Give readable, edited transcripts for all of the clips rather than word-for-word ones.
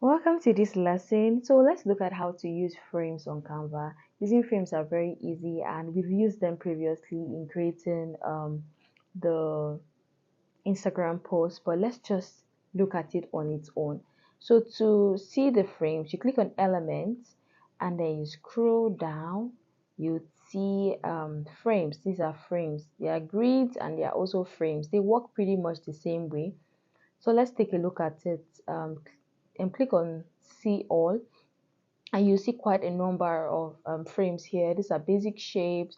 Welcome to this lesson. So let's look at how to use frames on Canva. Using frames are very easy, and we've used them previously in creating the Instagram post, but let's just look at it on its own. So to see the frames, you click on elements and then you scroll down. You see frames. These are frames. They are grids and they are also frames. They work pretty much the same way. So let's take a look at it and click on see all, and you see quite a number of frames here. These are basic shapes,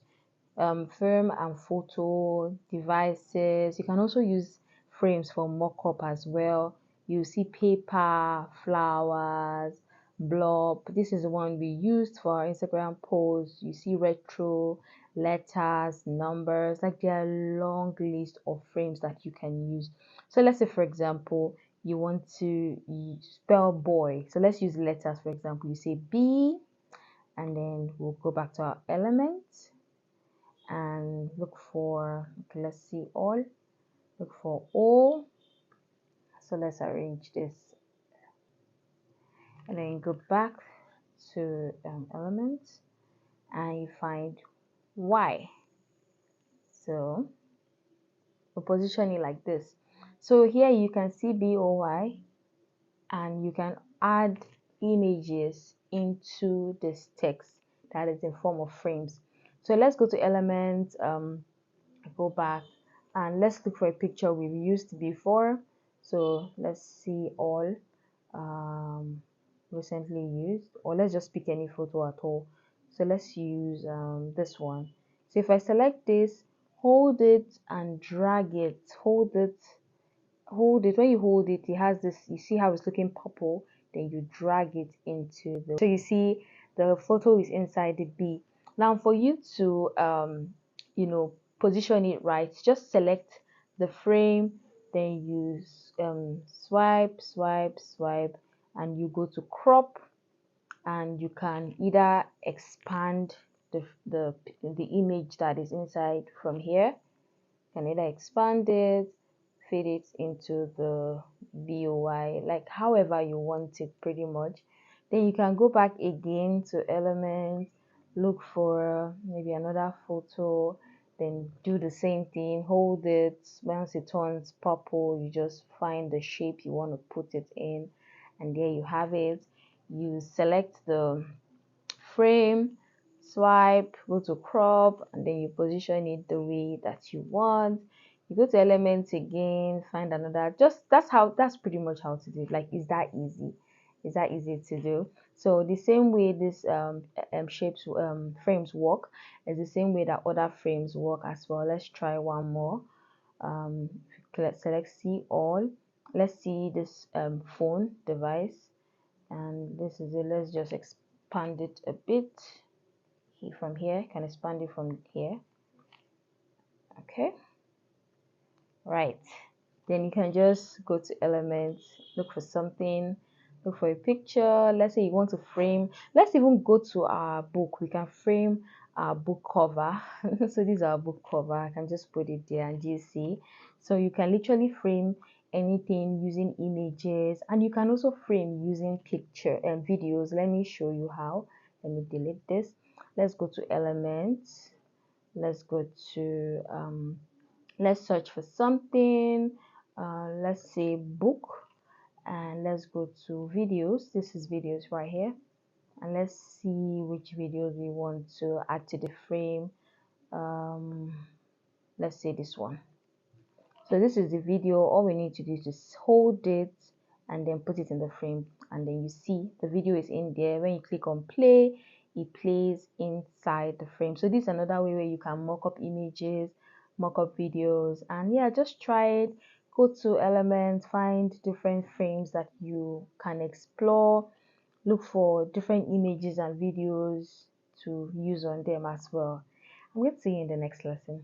film and photo devices. You can also use frames for mock-up as well. You see paper, flowers, blob. This is the one we used for our Instagram post. You see retro, letters, numbers. Like there are a long list of frames that you can use. So let's say, for example, you want to spell boy. So let's use letters. For example, you say B, and then we'll go back to our elements and look for, okay, let's see all, look for O. So let's arrange this and then go back to elements and you find Y. So we'll position it like this. So here you can see BOY, and you can add images into this text that is in form of frames. So let's go to elements, go back, and let's look for a picture we've used before. So let's see all recently used, or let's just pick any photo at all. So let's use this one. So if I select this, hold it and drag it, hold it. When you hold it, it has this, you see how it's looking purple, then you drag it into the, so you see the photo is inside the B. Now for you to position it right, just select the frame, then you swipe, and you go to crop, and you can either expand the image that is inside from here. You can either expand it, fit it into the BOY, like however you want it pretty much. Then you can go back again to elements, look for maybe another photo, then do the same thing, hold it. Once it turns purple, you just find the shape you want to put it in, and there you have it. You select the frame, swipe, go to crop, and then you position it the way that you want. You go to elements again, find another, just that's pretty much how to do it. Like, is that easy? Is that easy to do? So the same way this frames work is the same way that other frames work as well. Let's try one more. Let's select see all. Let's see this phone device, and this is it. Let's just expand it a bit. From here, you can expand it from here. Okay, right, then you can just go to elements, look for something, look for a picture. Let's say you want to frame, let's even go to our book. We can frame our book cover. So this is our book cover. I can just put it there and you see. So you can literally frame anything using images, and you can also frame using picture and videos. Let me show you how. Let me delete this. Let's go to elements, let's go to let's search for something, let's say book, and let's go to videos. This is videos right here, and let's see which videos we want to add to the frame. Let's say this one. So this is the video. All we need to do is just hold it and then put it in the frame, and then you see the video is in there. When you click on play, it plays inside the frame. So this is another way where you can mock up images, mock up videos, and yeah, just try it. Go to elements, find different frames that you can explore, look for different images and videos to use on them as well. I'm going to see you in the next lesson.